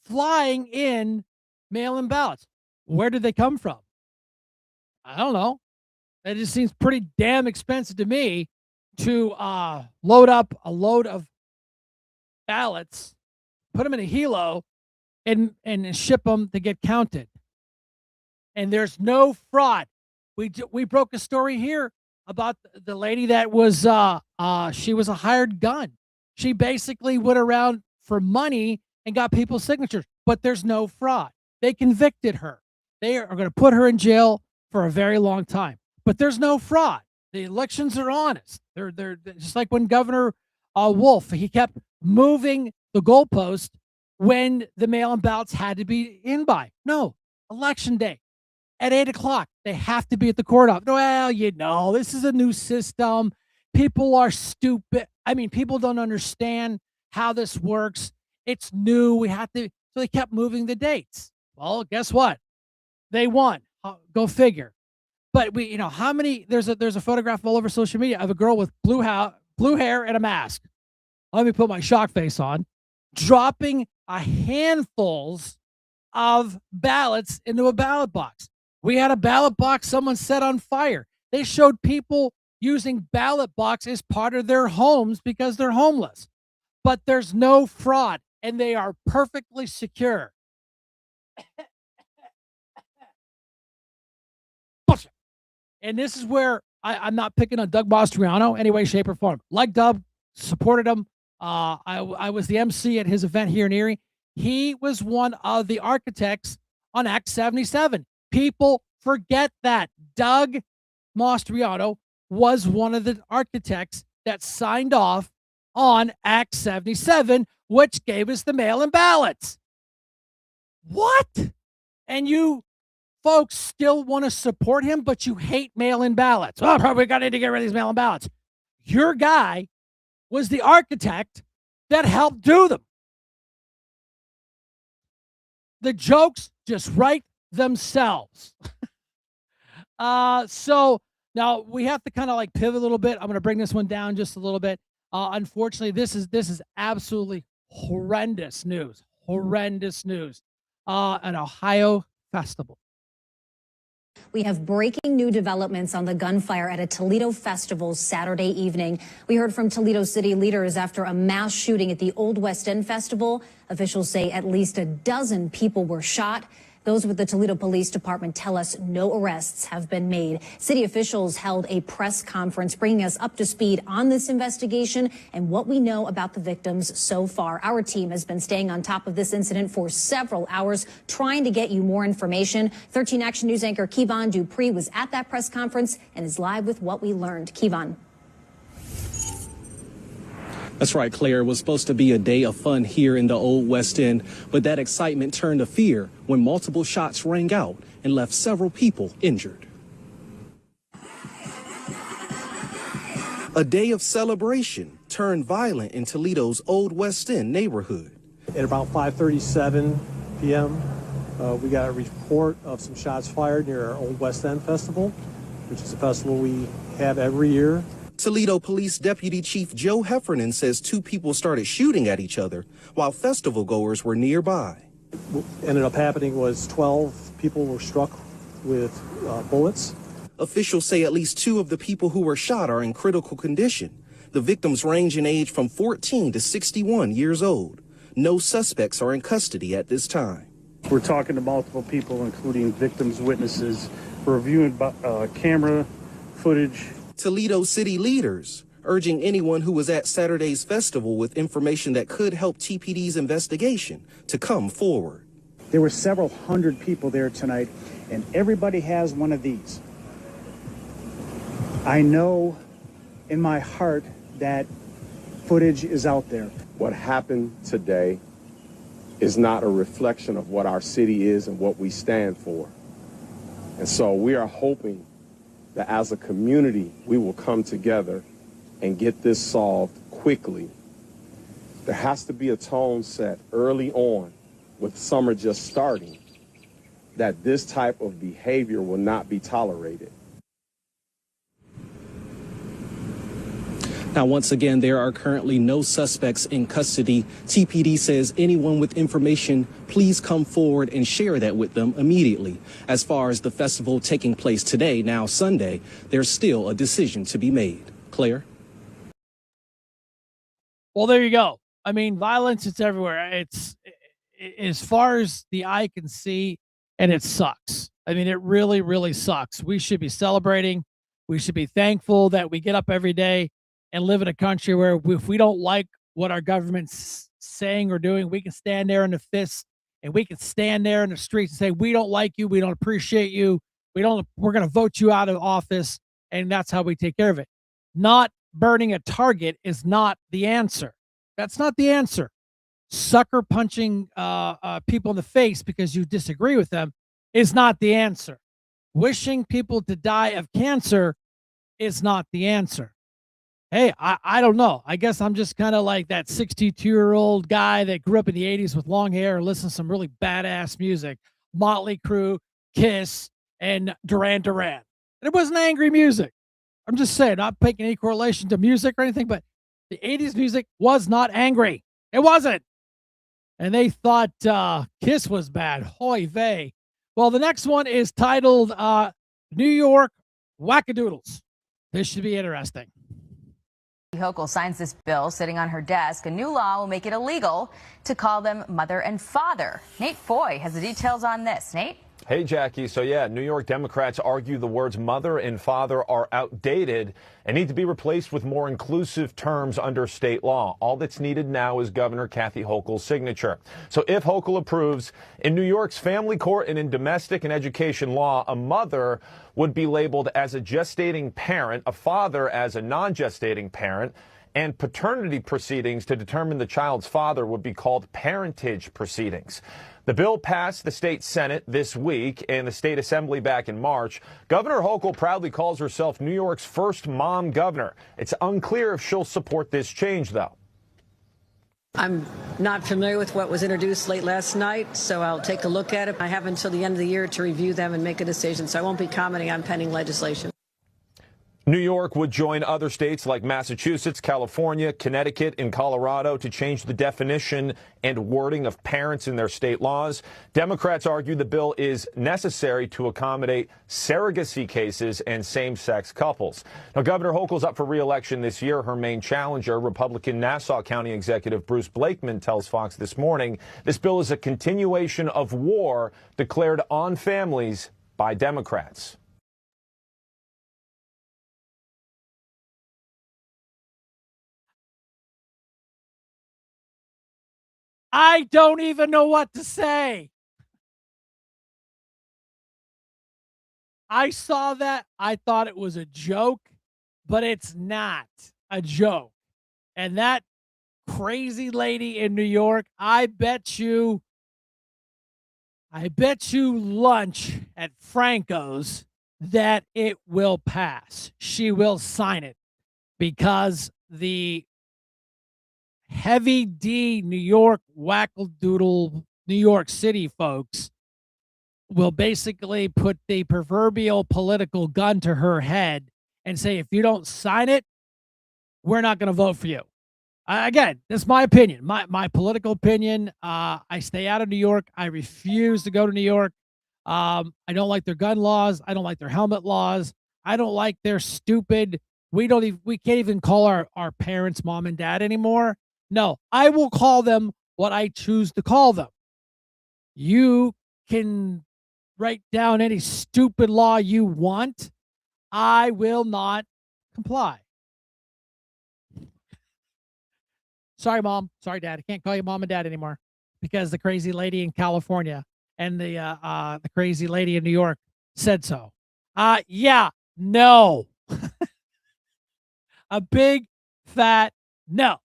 flying in mail-in ballots. Where did they come from? I don't know. It just seems pretty damn expensive to me to load up a load of ballots, put them in a helo, and ship them to get counted. And there's no fraud. We broke a story here about the lady that was she was a hired gun. She basically went around for money and got people's signatures, but there's no fraud. They convicted her. They are going to put her in jail for a very long time, but there's no fraud. The elections are honest. They're just like when Governor Wolf, he kept moving the goalpost when the mail-in ballots had to be in by. No, election day at 8:00, they have to be at the court office. Well, you know, this is a new system. People are stupid. I mean, people don't understand how this works. It's new. We have to. So they kept moving the dates. Well, guess what? They won. Go figure. But how many? There's a photograph all over social media of a girl with blue hair and a mask. Let me put my shock face on, dropping a handfuls of ballots into a ballot box. We had a ballot box someone set on fire. They showed people using ballot box as part of their homes because they're homeless. But there's no fraud, and they are perfectly secure. And this is where I'm not picking on Doug Mastriano any way, shape, or form. Like Doug, supported him. I was the MC at his event here in Erie. He was one of the architects on Act 77. People forget that. Doug Mastriano was one of the architects that signed off on Act 77, which gave us the mail-in ballots. What? And you folks still want to support him, but you hate mail-in ballots. Oh, probably got to get rid of these mail-in ballots. Your guy was the architect that helped do them. The jokes just write themselves. So now we have to kind of like pivot a little bit. I'm going to bring this one down just a little bit. Unfortunately, this is absolutely horrendous news. Horrendous news. An Ohio festival. We have breaking new developments on the gunfire at a Toledo festival Saturday evening. We heard from Toledo city leaders after a mass shooting at the Old West End Festival. Officials say at least a dozen people were shot. Those with the Toledo Police Department tell us no arrests have been made. City officials held a press conference bringing us up to speed on this investigation and what we know about the victims so far. Our team has been staying on top of this incident for several hours, trying to get you more information. 13 Action News anchor Kevon Dupree was at that press conference and is live with what we learned. Kevon. That's right, Claire. It was supposed to be a day of fun here in the Old West End, but that excitement turned to fear when multiple shots rang out and left several people injured. A day of celebration turned violent in Toledo's Old West End neighborhood. At about 5:37 p.m., we got a report of some shots fired near our Old West End Festival, which is a festival we have every year. Toledo Police Deputy Chief Joe Heffernan says two people started shooting at each other while festival goers were nearby. What ended up happening was 12 people were struck with bullets. Officials say at least two of the people who were shot are in critical condition. The victims range in age from 14 to 61 years old. No suspects are in custody at this time. We're talking to multiple people, including victims, witnesses. We're reviewing camera footage. Toledo city leaders urging anyone who was at Saturday's festival with information that could help TPD's investigation to come forward. There were several hundred people there tonight, and everybody has one of these. I know in my heart that footage is out there. What happened today is not a reflection of what our city is and what we stand for. And so we are hoping that as a community, we will come together and get this solved quickly. There has to be a tone set early on, with summer just starting, that this type of behavior will not be tolerated. Now, once again, there are currently no suspects in custody. TPD says anyone with information, please come forward and share that with them immediately. As far as the festival taking place today, now Sunday, there's still a decision to be made. Claire? Well, there you go. I mean, violence, it's everywhere. It's as far as the eye can see, and it sucks. I mean, it really, really sucks. We should be celebrating. We should be thankful that we get up every day and live in a country where if we don't like what our government's saying or doing, we can stand there in the fist and we can stand there in the streets and say, we don't like you. We don't appreciate you. We're going to vote you out of office. And that's how we take care of it. Not burning a Target is not the answer. That's not the answer. Sucker punching people in the face because you disagree with them is not the answer. Wishing people to die of cancer is not the answer. Hey, I don't know. I guess I'm just kind of like that 62-year-old guy that grew up in the 80s with long hair and listened to some really badass music. Motley Crue, Kiss, and Duran Duran. And it wasn't angry music. I'm just saying, not making any correlation to music or anything, but the 80s music was not angry. It wasn't. And they thought Kiss was bad. Hoy vey. Well, the next one is titled New York Wackadoodles. This should be interesting. Hochul signs this bill sitting on her desk. A new law will make it illegal to call them mother and father. Nate Foy has the details on this. Nate? Hey, Jackie. So, yeah, New York Democrats argue the words mother and father are outdated and need to be replaced with more inclusive terms under state law. All that's needed now is Governor Kathy Hochul's signature. So if Hochul approves, in New York's family court and in domestic and education law, a mother would be labeled as a gestating parent, a father as a non-gestating parent, and paternity proceedings to determine the child's father would be called parentage proceedings. The bill passed the state Senate this week and the state assembly back in March. Governor Hochul proudly calls herself New York's first mom governor. It's unclear if she'll support this change, though. I'm not familiar with what was introduced late last night, so I'll take a look at it. I have until the end of the year to review them and make a decision, so I won't be commenting on pending legislation. New York would join other states like Massachusetts, California, Connecticut, and Colorado to change the definition and wording of parents in their state laws. Democrats argue the bill is necessary to accommodate surrogacy cases and same-sex couples. Now, Governor Hochul's up for re-election this year. Her main challenger, Republican Nassau County Executive Bruce Blakeman, tells Fox this morning this bill is a continuation of war declared on families by Democrats. I don't even know what to say. I saw that. I thought it was a joke, but it's not a joke. And that crazy lady in New York, I bet you lunch at Franco's that it will pass. She will sign it because the heavy D New York wackadoodle New York City folks will basically put the proverbial political gun to her head and say, if you don't sign it, we're not going to vote for you. Again, that's my opinion, my political opinion. I stay out of New York. I refuse to go to New York. I don't like their gun laws. I don't like their helmet laws. I don't like their stupid, we can't even call our parents mom and dad anymore. No, I will call them what I choose to call them. You can write down any stupid law you want. I will not comply. Sorry, Mom. Sorry, Dad. I can't call you Mom and Dad anymore because the crazy lady in California and the crazy lady in New York said so. Yeah, no. A big, fat no.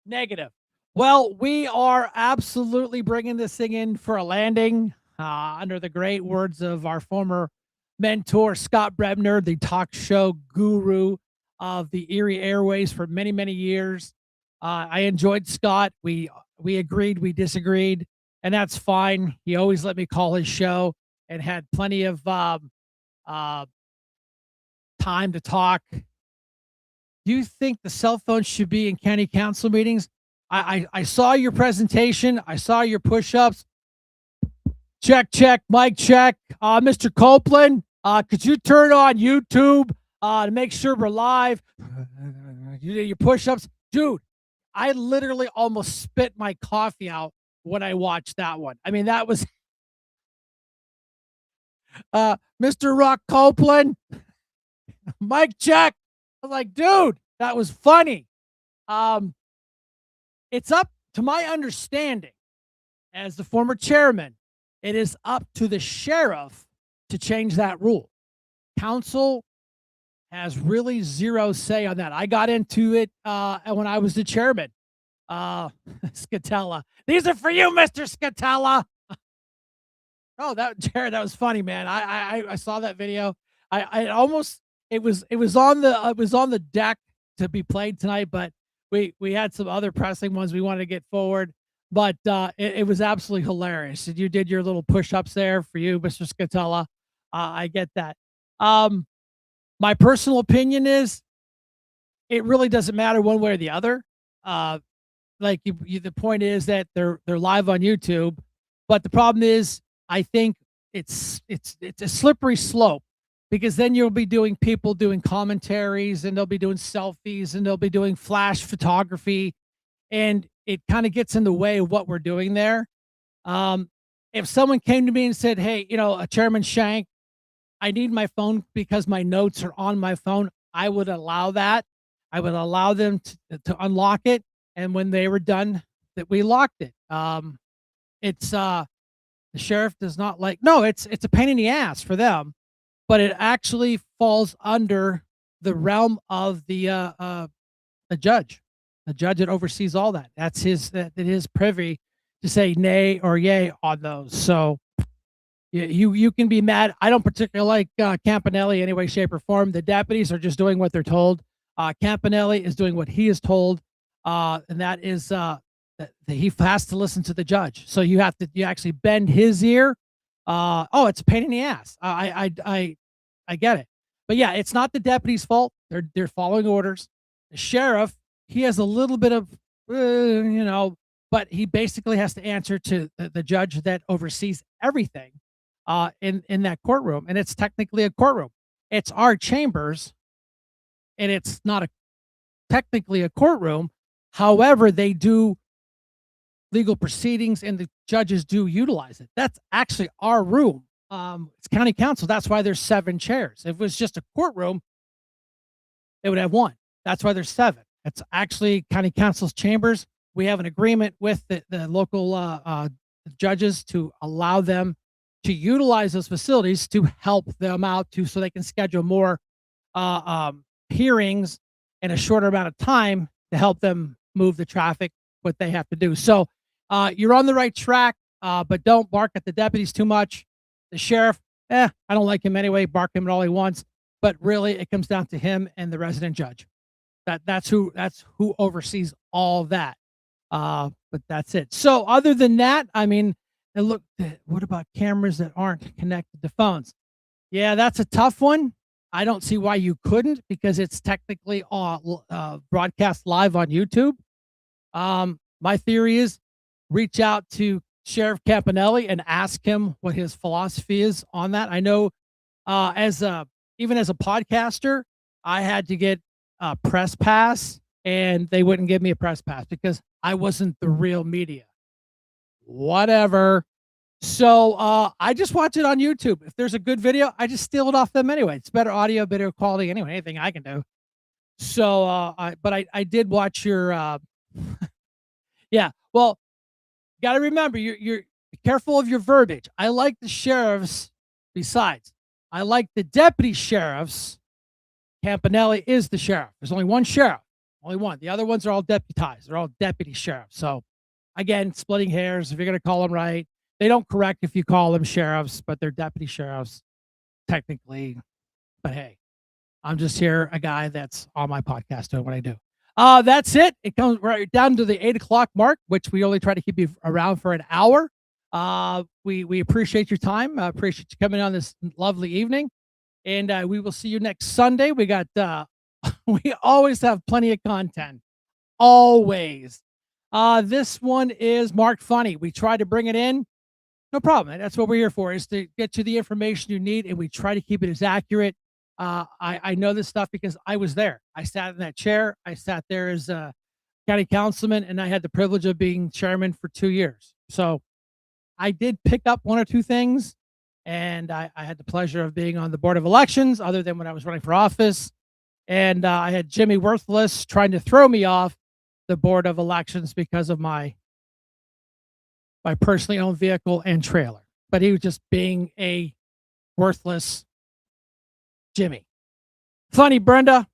Negative. Well, we are absolutely bringing this thing in for a landing under the great words of our former mentor, Scott Brebner, the talk show guru of the Erie Airways for many, many years. I enjoyed Scott. We agreed, we disagreed, and that's fine. He always let me call his show and had plenty of time to talk. Do you think the cell phone should be in county council meetings? I saw your presentation. I saw your push-ups. Check, check, mic check. Mr. Copeland, could you turn on YouTube to make sure we're live? You did your push-ups. Dude, I literally almost spit my coffee out when I watched that one. I mean, that was Mr. Rock Copeland. Mic check. I was like, dude, that was funny. It's up to my understanding as the former chairman, it is up to the sheriff to change that rule. Council has really zero say on that. I got into it when I was the chairman. Scatella. These are for you, Mr. Scatella. Oh, Jared, that was funny, man. I saw that video. I almost it was on the deck to be played tonight, but we had some other pressing ones we wanted to get forward. But it was absolutely hilarious. You did your little push-ups there for you, Mr. Scatella. I get that. My personal opinion is it really doesn't matter one way or the other. Like the point is that they're live on YouTube, but the problem is I think it's a slippery slope because then you'll be people doing commentaries and they'll be doing selfies and they'll be doing flash photography, and it kind of gets in the way of what we're doing there. If someone came to me and said, hey, Chairman Shank, I need my phone because my notes are on my phone, I would allow that. I would allow them to unlock it. And when they were done, that we locked it. It's the sheriff does not like, no, it's a pain in the ass for them, but it actually falls under the realm of the judge. The judge that oversees all that. That's his privy to say nay or yay on those. So you can be mad. I don't particularly like Campanelli any way, shape, or form. The deputies are just doing what they're told. Campanelli is doing what he is told, and that is that he has to listen to the judge. So you actually bend his ear. It's a pain in the ass. I get it, but yeah, it's not the deputy's fault. They're following orders. The sheriff, he has a little bit of, but he basically has to answer to the judge that oversees everything in that courtroom. And it's technically a courtroom. It's our chambers, and it's not technically a courtroom. However, they do legal proceedings, and the judges do utilize it. That's actually our room. It's county council. That's why there's 7 chairs. If it was just a courtroom, they would have 1. That's why there's 7. It's actually county council's chambers. We have an agreement with the local judges to allow them to utilize those facilities to help them out so they can schedule more hearings in a shorter amount of time to help them move the traffic, what they have to do. So you're on the right track, but don't bark at the deputies too much. The sheriff, I don't like him anyway. Bark him at all he wants. But really, it comes down to him and the resident judge. That's who oversees all that. But that's it. So other than that, I mean, and look, what about cameras that aren't connected to phones? Yeah, that's a tough one. I don't see why you couldn't, because it's technically broadcast live on YouTube. My theory is reach out to Sheriff Campanelli and ask him what his philosophy is on that. I know even as a podcaster, I had to get a press pass, and they wouldn't give me a press pass because I wasn't the real media. Whatever. So I just watch it on YouTube. If there's a good video, I just steal it off them anyway. It's better audio, better quality anyway, anything I can do. So I did watch your yeah. Well, got to remember, you're be careful of your verbiage. I like the sheriffs. Besides, I like the deputy sheriffs. Campanelli is the sheriff. There's only one sheriff. Only one. The other ones are all deputized. They're all deputy sheriffs. So, again, splitting hairs. If you're going to call them right, they don't correct if you call them sheriffs, but they're deputy sheriffs technically. But hey, I'm just here, a guy that's on my podcast doing what I do. That's it. It comes right down to the 8 o'clock mark, which we only try to keep you around for an hour. We appreciate your time. Appreciate you coming on this lovely evening. And we will see you next Sunday. We got we always have plenty of content. Always. This one is marked funny. We try to bring it in. No problem. That's what we're here for, is to get you the information you need, and we try to keep it as accurate. I know this stuff because I was there. I sat in that chair. I sat there as a county councilman, and I had the privilege of being chairman for 2 years. So I did pick up one or two things, and I had the pleasure of being on the Board of Elections, other than when I was running for office. And I had Jimmy Worthless trying to throw me off the Board of Elections because of my personally owned vehicle and trailer. But he was just being a worthless Jimmy. Funny, Brenda.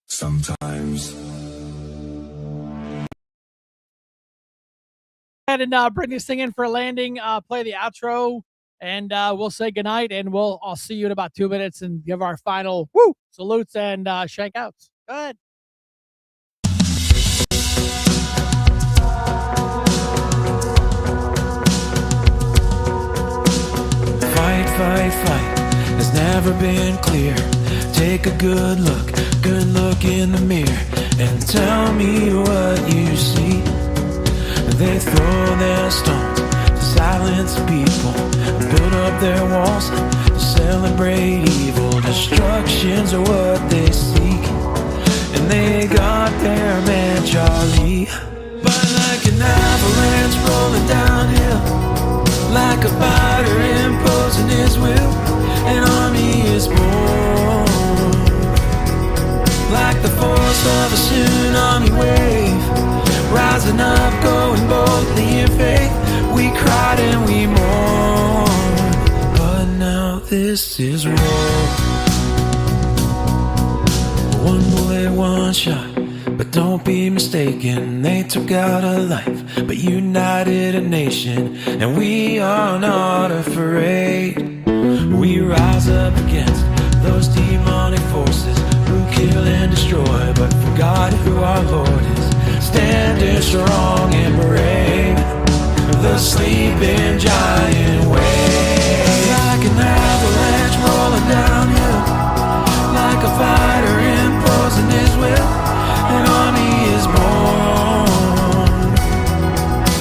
Sometimes. And bring this thing in for a landing. Play the outro, and we'll say goodnight. And I'll see you in about 2 minutes and give our final salutes and shank outs. Go ahead. Fight has never been clear. Take a good look in the mirror, and tell me what you see. They throw their stones to silence people, build up their walls to celebrate evil. Destructions are what they seek, and they got their man Charlie. But like an avalanche rolling downhill, like a fighter in force of a tsunami wave, rising up, going boldly in faith. We cried and we mourned, but now this is war. One bullet, one shot, but don't be mistaken. They took out a life, but united a nation, and we are not afraid. We rise up against those demonic forces who kill and destroy, but for God who our Lord is, standing strong and brave. The sleeping giant waves, like an avalanche rolling downhill, like a fighter imposing his will. An army is born,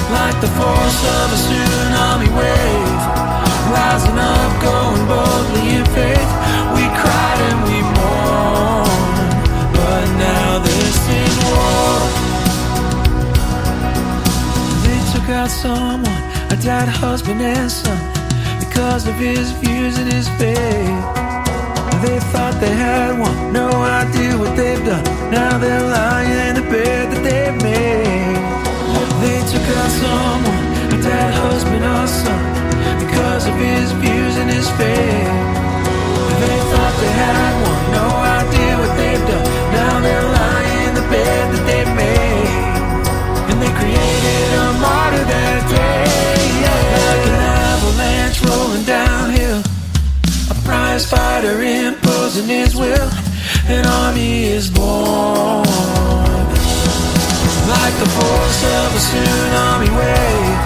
like the force of a tsunami wave, rising up, going boldly in faith. We cried and we mourned, but now this is war. They took out someone, a dead husband and son, because of his views and his faith. They thought they had one, no idea what they've done. Now they're lying in the bed that they've made. They took out someone, a dead husband or son, because of his views and his faith. They thought they had one, no idea what they've done. Now they're lying in the bed that they've made. And they created a martyr that day, like an avalanche rolling downhill, a prize fighter imposing his will. An army is born, like the force of a tsunami wave,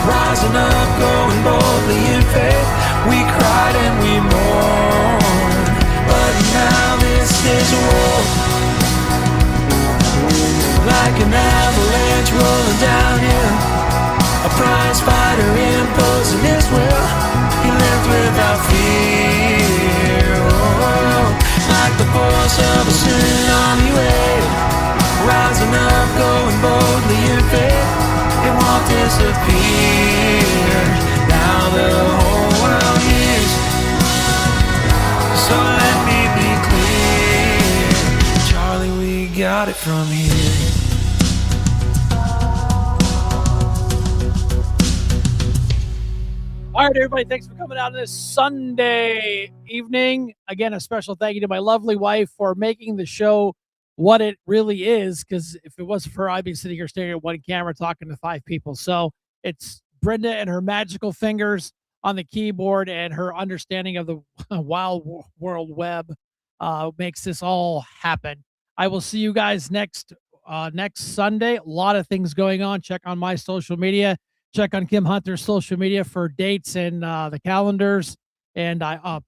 rising up, going boldly in faith. We cried and we mourned, but now this is war. Like an avalanche rolling downhill, a prize fighter imposing his will. He lived without fear, like the force of a tsunami wave, rising up, going boldly in faith. It won't disappear. Now the whole world hears, so let me be clear. Charlie, we got it from here. All right, everybody, thanks for coming out this Sunday evening. Again, a special thank you to my lovely wife for making the show what it really is, because if it wasn't for her, I'd be sitting here staring at one camera talking to 5 people. So it's Brenda and her magical fingers on the keyboard and her understanding of the wild world web makes this all happen. I will see you guys next Sunday. A lot of things going on. Check on my social media. Check on Kim Hunter's social media for dates and the calendars. And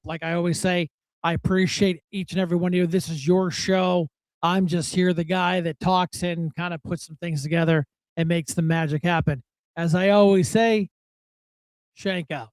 like I always say, I appreciate each and every one of you. This is your show. I'm just here, the guy that talks and kind of puts some things together and makes the magic happen. As I always say, Shank out.